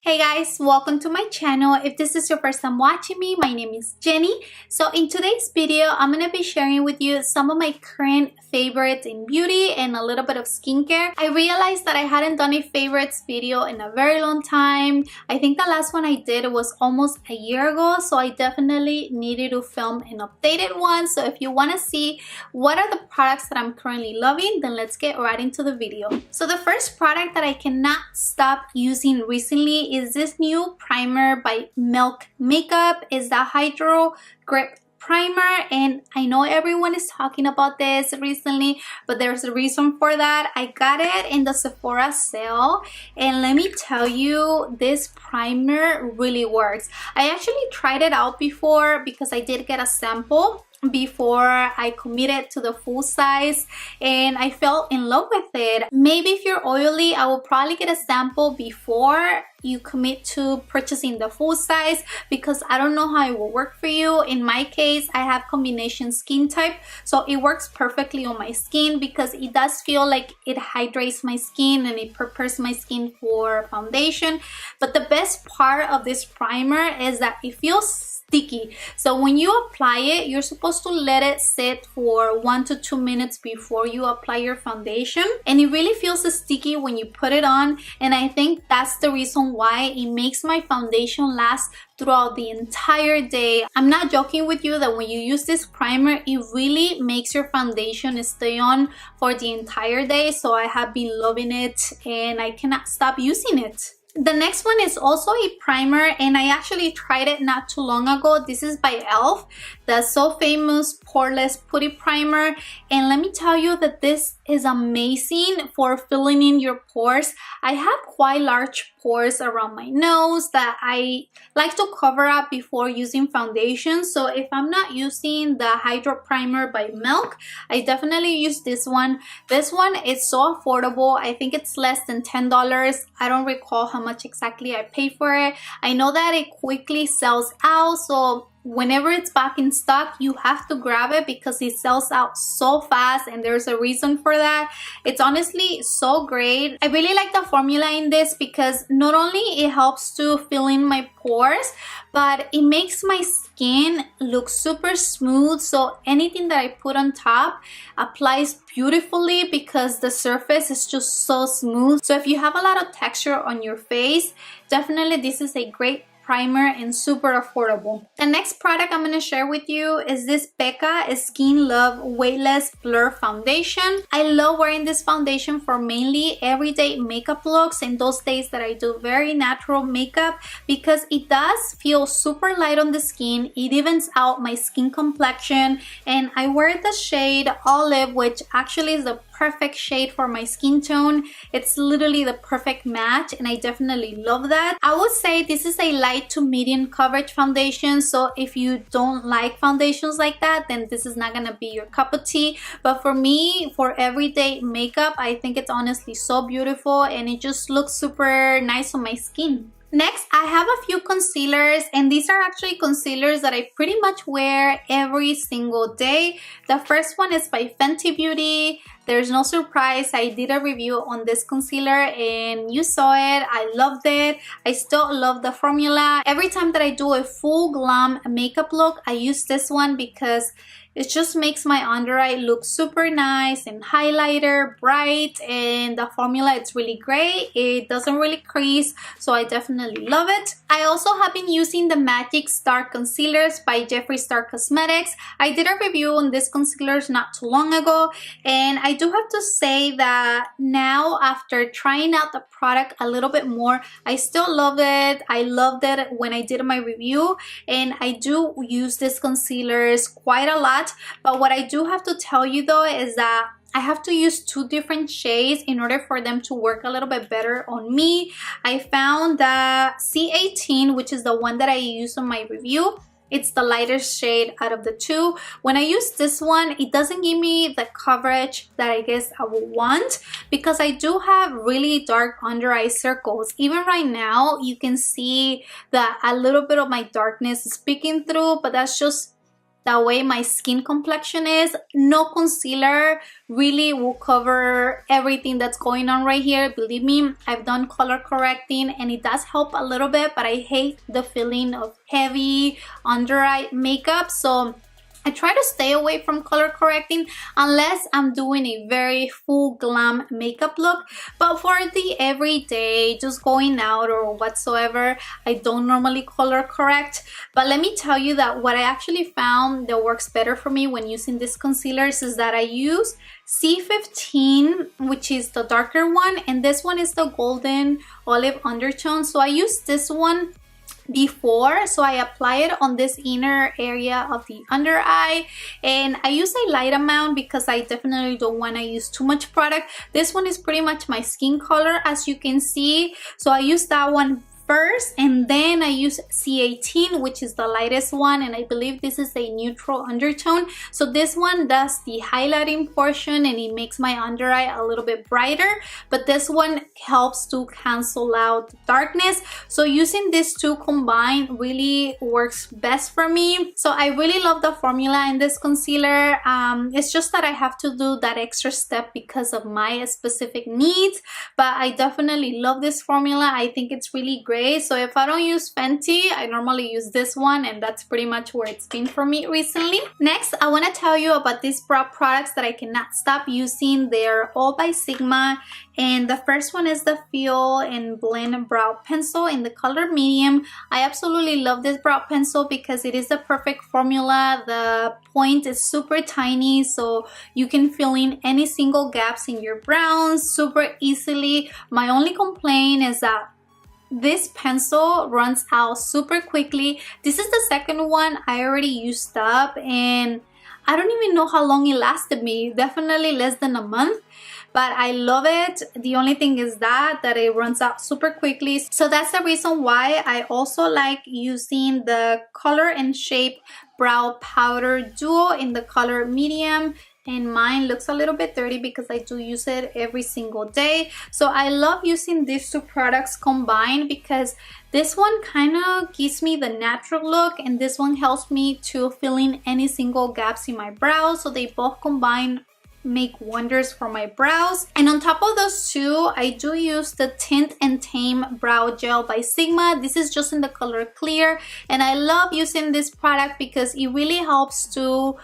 Hey guys, welcome to my channel. If this is your first time watching me, my name is Jenny. So in today's video, I'm going to be sharing with you some of my current favorites in beauty and a little bit of skincare. I realized that I hadn't done a favorites video in a very long time. I think the last one I did was almost a year ago, so I definitely needed to film an updated one. So if you want to see what are the products that I'm currently loving, then let's get right into the video. So the first product that I cannot stop using recently is this new primer by Milk Makeup. Is the Hydro Grip Primer, and I know everyone is talking about this recently, but there's a reason for that. I got it in the Sephora sale, and let me tell you, this primer really works. I actually tried it out before because I did get a sample before I committed to the full size, and I fell in love with it. Maybe if you're oily, I will probably get a sample before you commit to purchasing the full size, because I don't know how it will work for you. In my case, I have combination skin type, so it works perfectly on my skin because it does feel like it hydrates my skin and it prepares my skin for foundation. But the best part of this primer is that it feels sticky. So when you apply it, you're supposed to let it sit for 1 to 2 minutes before you apply your foundation, and it really feels sticky when you put it on. And I think that's the reason why it makes my foundation last throughout the entire day. I'm not joking with you that when you use this primer, it really makes your foundation stay on for the entire day. So I have been loving it and I cannot stop using it. The next one is also a primer, and I actually tried it not too long ago. This is by e.l.f., the so famous Poreless Putty Primer, and let me tell you that this is amazing for filling in your pores. I have quite large pores around my nose that I like to cover up before using foundation. So if I'm not using the Hydro Primer by Milk, I definitely use this one. This one is so affordable. I think it's less than $10. I don't recall how much exactly I pay for it. I know that it quickly sells out, so whenever it's back in stock, you have to grab it because it sells out so fast, and there's a reason for that. It's honestly so great. I really like the formula in this because not only it helps to fill in my pores, but it makes my skin look super smooth. So anything that I put on top applies beautifully because the surface is just so smooth. So if you have a lot of texture on your face, definitely this is a great primer and super affordable. The next product I'm going to share with you is this Becca Skin Love Weightless Blur Foundation. I love wearing this foundation for mainly everyday makeup looks and those days that I do very natural makeup, because it does feel super light on the skin. It evens out my skin complexion, and I wear the shade Olive, which actually is the perfect shade for my skin tone. It's literally the perfect match, and I definitely love that. I would say this is a light to medium coverage foundation, so if you don't like foundations like that, then this is not gonna be your cup of tea. But for me, for everyday makeup, I think it's honestly so beautiful, and it just looks super nice on my skin. Next, I have a few concealers, and these are actually concealers that I pretty much wear every single day. The first one is by Fenty Beauty. There's no surprise, I did a review on this concealer and you saw it. I loved it. I still love the formula. Every time that I do a full glam makeup look, I use this one because it just makes my under eye look super nice and highlighter, bright, and the formula, it's really great. It doesn't really crease, so I definitely love it. I also have been using the Magic Star Concealers by Jefree Star Cosmetics. I did a review on these concealers not too long ago, and I do have to say that now, after trying out the product a little bit more, I still love it. I loved it when I did my review, and I do use these concealers quite a lot. But what I do have to tell you though is that I have to use 2 different shades in order for them to work a little bit better on me. I found that C18, which is the one that I use on my review, it's the lighter shade out of the 2. When I use this one, it doesn't give me the coverage that I guess I would want, because I do have really dark under eye circles. Even right now, you can see that a little bit of my darkness is peeking through, but that's just that way my skin complexion is. No concealer really will cover everything that's going on right here. Believe me, I've done color correcting and it does help a little bit, but I hate the feeling of heavy under eye makeup. So I try to stay away from color correcting unless I'm doing a very full glam makeup look. But for the everyday, just going out or whatsoever, I don't normally color correct. But let me tell you that what I actually found that works better for me when using these concealers is that I use C15, which is the darker one, and this one is the golden olive undertone. So I use this one before, so I apply it on this inner area of the under eye, and I use a light amount because I definitely don't want to use too much product. This one is pretty much my skin color, as you can see, so I use that one first, and then I use C18, which is the lightest one, and I believe this is a neutral undertone. So this one does the highlighting portion and it makes my under eye a little bit brighter, but this one helps to cancel out the darkness. So using these two combined really works best for me. So I really love the formula in this concealer. It's just that I have to do that extra step because of my specific needs, but I definitely love this formula. I think it's really great. So if I don't use Fenty, I normally use this one, and that's pretty much where it's been for me recently. Next, I want to tell you about these brow products that I cannot stop using. They're all by Sigma, and the first one is the Feel and Blend Brow Pencil in the color medium. I absolutely love this brow pencil because it is the perfect formula. The point is super tiny, so you can fill in any single gaps in your brows super easily. My only complaint is that this pencil runs out super quickly. This is the second one I already used up, and I don't even know how long it lasted me. Definitely less than a month, but I love it. The only thing is that it runs out super quickly. So that's the reason why I also like using the Color and Shape Brow Powder Duo in the color medium. And mine looks a little bit dirty because I do use it every single day. So I love using these two products combined because this one kind of gives me the natural look, and this one helps me to fill in any single gaps in my brows. So they both combine make wonders for my brows. And on top of those two, I do use the Tint and Tame Brow Gel by Sigma. This is just in the color clear, and I love using this product because it really helps to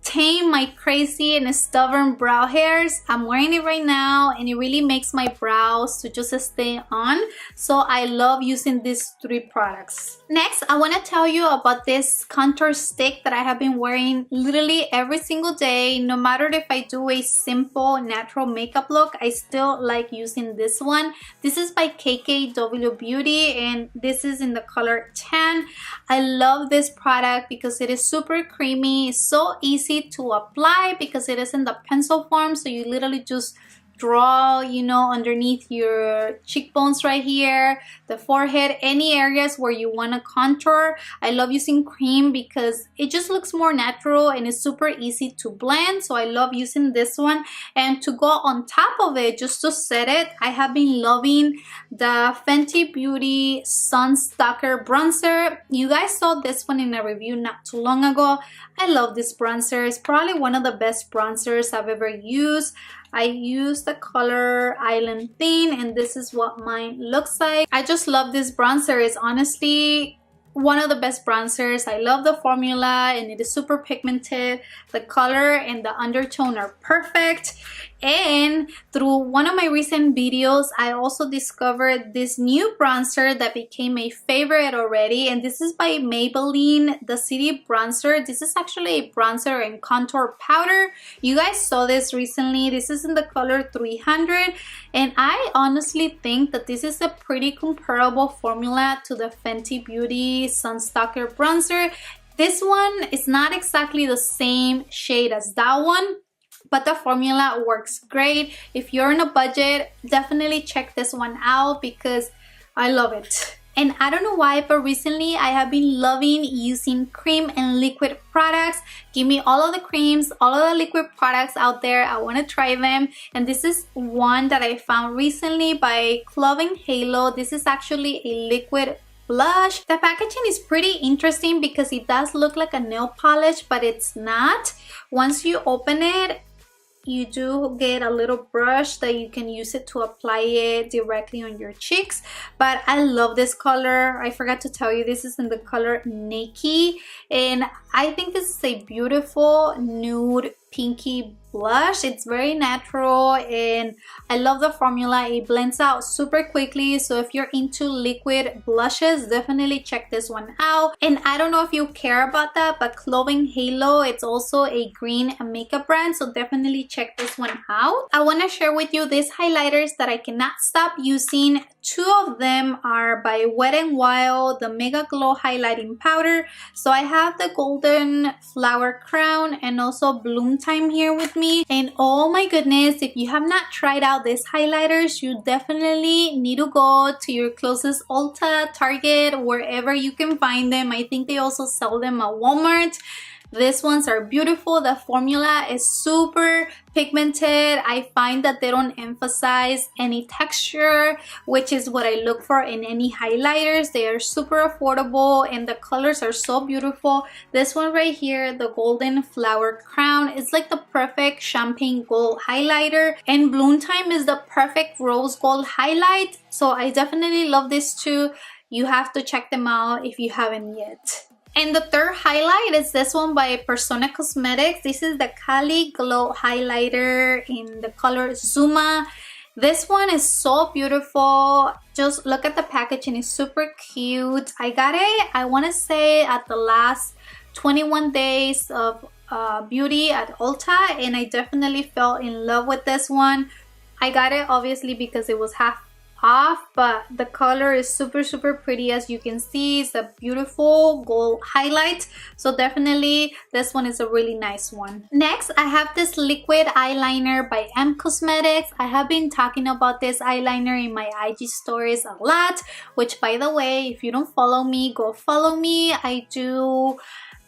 tame my crazy and stubborn brow hairs. I'm wearing it right now and it really makes my brows to just stay on. So I love using these three products. Next, I want to tell you about this contour stick that I have been wearing literally every single day. No matter if I do a simple natural makeup look, I still like using this one. This is by KKW Beauty and this is in the color Tan. I love this product because it is super creamy. It's so easy to apply because it is in the pencil form, so you literally just draw, you know, underneath your cheekbones right here, the forehead, any areas where you want to contour. I love using cream because it just looks more natural and it's super easy to blend, so I love using this one. And to go on top of it, just to set it, I have been loving the Fenty Beauty Sunstalker bronzer. You guys saw this one in a review not too long ago. I love this bronzer. It's probably one of the best bronzers I've ever used. I use the color Island Thin and this is what mine looks like. I just love this bronzer. It's honestly one of the best bronzers. I love the formula and it is super pigmented. The color and the undertone are perfect. And through one of my recent videos, I also discovered this new bronzer that became a favorite already, and this is by Maybelline, the City Bronzer. This is actually a bronzer and contour powder. You guys saw this recently. This is in the color 300, and I honestly think that this is a pretty comparable formula to the Fenty Beauty Sunstalker bronzer. This one is not exactly the same shade as that one, but the formula works great. If you're on a budget, definitely check this one out because I love it. And I don't know why, but recently I have been loving using cream and liquid products. Give me all of the creams, all of the liquid products out there. I want to try them. And this is one that I found recently by Clove and Hallow. This is actually a liquid blush. The packaging is pretty interesting because it does look like a nail polish, but it's not. Once you open it, you do get a little brush that you can use it to apply it directly on your cheeks. But I love this color. I forgot to tell you, this is in the color Naked, and I think this is a beautiful nude pinky blush. It's very natural and I love the formula. It blends out super quickly, so if you're into liquid blushes, definitely check this one out. And I don't know if you care about that, but Clove and Hallow, it's also a green makeup brand, so definitely check this one out. I want to share with you these highlighters that I cannot stop using. Two of them are by Wet n Wild, the Megaglow highlighting powder. So I have the Golden Flower Crown and also Bloom Time here with me. And oh my goodness, if you have not tried out these highlighters, you definitely need to go to your closest Ulta, Target, wherever you can find them. I think they also sell them at Walmart. These ones are beautiful. The formula is super pigmented. I find that they don't emphasize any texture, which is what I look for in any highlighters. They are super affordable and the colors are so beautiful. This one right here, the Golden Flower Crown, is like the perfect champagne gold highlighter, and Bloom Time is the perfect rose gold highlight. So I definitely love this too. You have to check them out if you haven't yet. And the third highlight is this one by Persona Cosmetics. This is the Cali Glow Highlighter in the color Zuma. This one is so beautiful. Just look at the packaging, it's super cute. I got it, I want to say, at the last 21 days of beauty at Ulta, and I definitely fell in love with this one. I got it obviously because it was half off, but the color is super pretty. As you can see, it's a beautiful gold highlight, so definitely this one is a really nice one. Next, I have this liquid eyeliner by M Cosmetics. I have been talking about this eyeliner in my IG stories a lot, which, by the way, if you don't follow me, go follow me. I do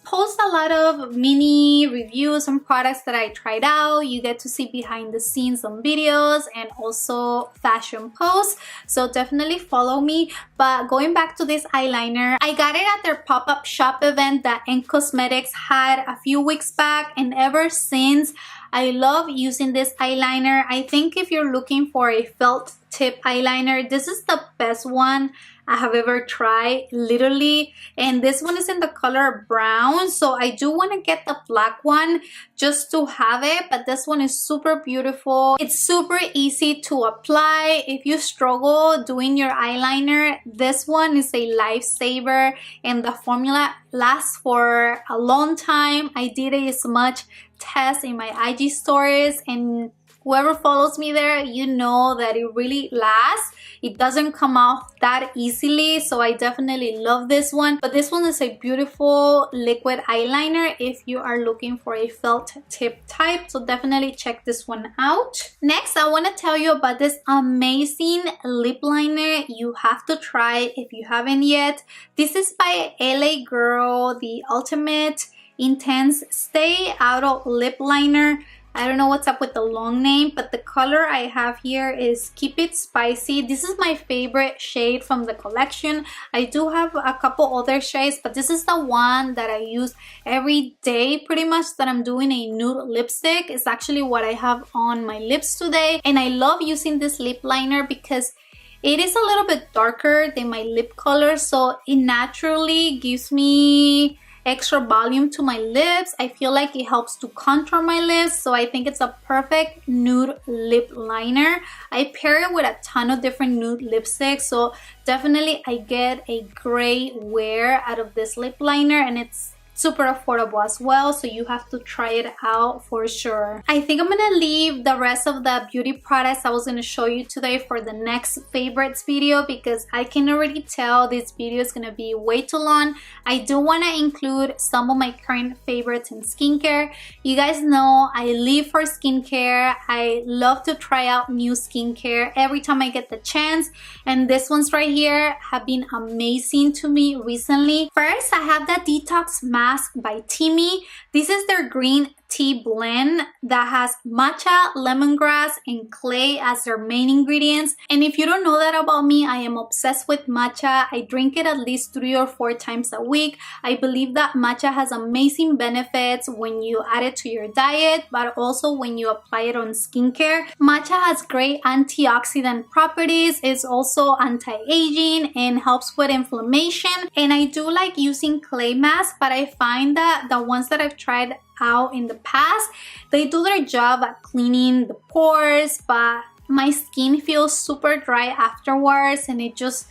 post a lot of mini reviews on products that I tried out. You get to see behind the scenes on videos and also fashion posts, so definitely follow me. But going back to this eyeliner, I got it at their pop-up shop event that M Cosmetics had a few weeks back, and ever since I love using this eyeliner. I think if you're looking for a felt tip eyeliner, this is the best one I have ever tried, literally. And this one is in the color brown, so I do want to get the black one just to have it, but this one is super beautiful. It's super easy to apply. If you struggle doing your eyeliner, this one is a lifesaver, and the formula lasts for a long time. I did a smudge test in my IG stories, and whoever follows me there, you know that it really lasts. It doesn't come off that easily, so I definitely love this one. But this one is a beautiful liquid eyeliner if you are looking for a felt tip type, so definitely check this one out. Next, I want to tell you about this amazing lip liner. You have to try if you haven't yet. This is by LA Girl, the Ultimate Intense Stay Out Lip Liner. I don't know what's up with the long name, but the color I have here is Keep It Spicy. This is my favorite shade from the collection. I do have a couple other shades, but this is the one that I use every day pretty much, that I'm doing a nude lipstick. It's actually what I have on my lips today, and I love using this lip liner because it is a little bit darker than my lip color, so it naturally gives me extra volume to my lips. I feel like it helps to contour my lips, so I think it's a perfect nude lip liner. I pair it with a ton of different nude lipsticks, so definitely I get a great wear out of this lip liner, and it's super affordable as well, so you have to try it out for sure. I think I'm gonna leave the rest of the beauty products I was gonna show you today for the next favorites video, because I can already tell this video is gonna be way too long. I do want to include some of my current favorites in skincare. You guys know I live for skincare. I love to try out new skincare every time I get the chance, and these ones right here have been amazing to me recently. First, I have the Detox Mask by Tame. This is their green tea blend that has matcha, lemongrass, and clay as their main ingredients. And if you don't know that about me, I am obsessed with matcha. I drink it at least 3 or 4 times a week. I believe that matcha has amazing benefits when you add it to your diet, but also when you apply it on skincare. Matcha has great antioxidant properties. It's also anti-aging and helps with inflammation. And I do like using clay masks, but I find that the ones that I've tried out in the past, they do their job at cleaning the pores, but my skin feels super dry afterwards, and it just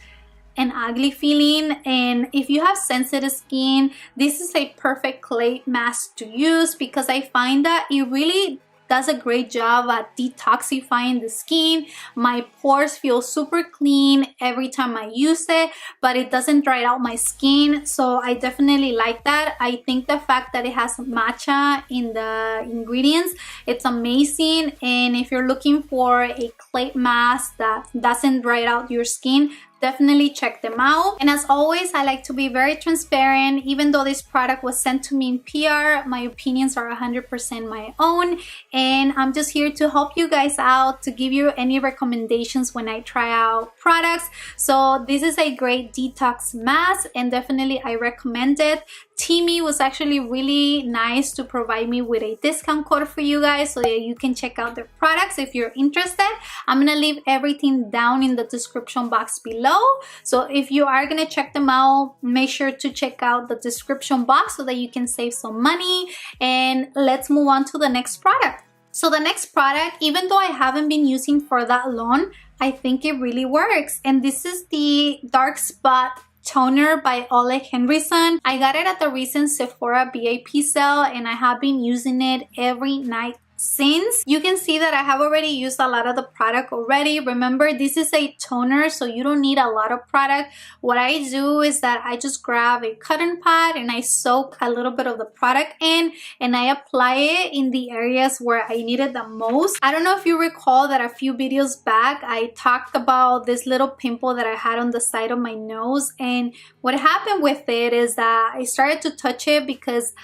an ugly feeling. And if you have sensitive skin, this is a perfect clay mask to use, because I find that it really does a great job at detoxifying the skin. My pores feel super clean every time I use it, but it doesn't dry out my skin, so I definitely like that. I think the fact that it has matcha in the ingredients, it's amazing. And if you're looking for a clay mask that doesn't dry out your skin, definitely check them out. And as always, I like to be very transparent. Even though this product was sent to me in PR, my opinions are 100% my own, and I'm just here to help you guys out, to give you any recommendations when I try out products. So this is a great detox mask, and definitely I recommend it. Tame was actually really nice to provide me with a discount code for you guys so that you can check out their products if you're interested. I'm gonna leave everything down in the description box below. So if you are gonna check them out, make sure to check out the description box so that you can save some money. And let's move on to the next product. So the next product, even though I haven't been using for that long, I think it really works. And this is the Dark Spot Toner by Ole Henriksen. I got it at the recent Sephora VIP sale, and I have been using it every night since. You can see that I have already used a lot of the product already. Remember, this is a toner, so you don't need a lot of product. What I do is that I just grab a cotton pad and I soak a little bit of the product in, and I apply it in the areas where I need it the most. I don't know if you recall that a few videos back I talked about this little pimple that I had on the side of my nose, and what happened with it is that I started to touch it because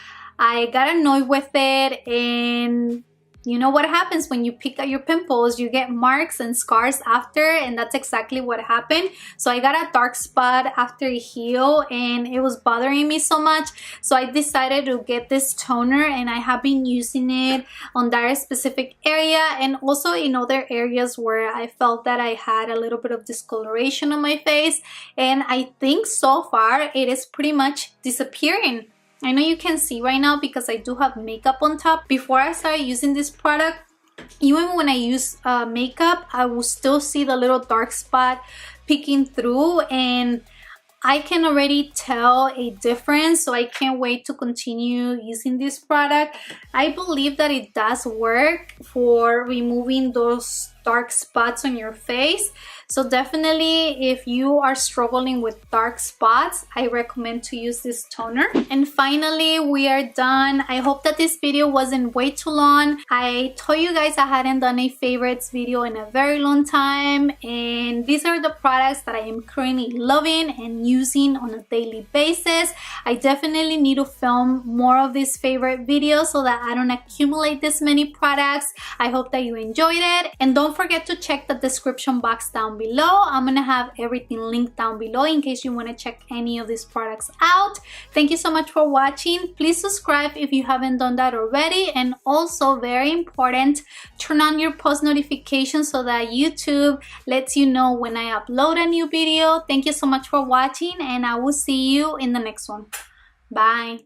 I got annoyed with it. And you know what happens when you pick at your pimples? You get marks and scars after, and that's exactly what happened. So I got a dark spot after it healed, and it was bothering me so much. So I decided to get this toner, and I have been using it on that specific area and also in other areas where I felt that I had a little bit of discoloration on my face. And I think so far it is pretty much disappearing. I know you can see right now because I do have makeup on top. Before I started using this product, even when I use makeup, I will still see the little dark spot peeking through, and I can already tell a difference. So I can't wait to continue using this product. I believe that it does work for removing those dark spots on your face. So definitely, if you are struggling with dark spots, I recommend to use this toner. And finally, we are done. I hope that this video wasn't way too long. I told you guys I hadn't done a favorites video in a very long time, and these are the products that I am currently loving and using on a daily basis. I definitely need to film more of these favorite videos so that I don't accumulate this many products. I hope that you enjoyed it, and don't forget to check the description box down below. I'm gonna have everything linked down below in case you want to check any of these products out. Thank you so much for watching. Please subscribe if you haven't done that already, and also very important, turn on your post notifications so that YouTube lets you know when I upload a new video. Thank you so much for watching, and I will see you in the next one. Bye.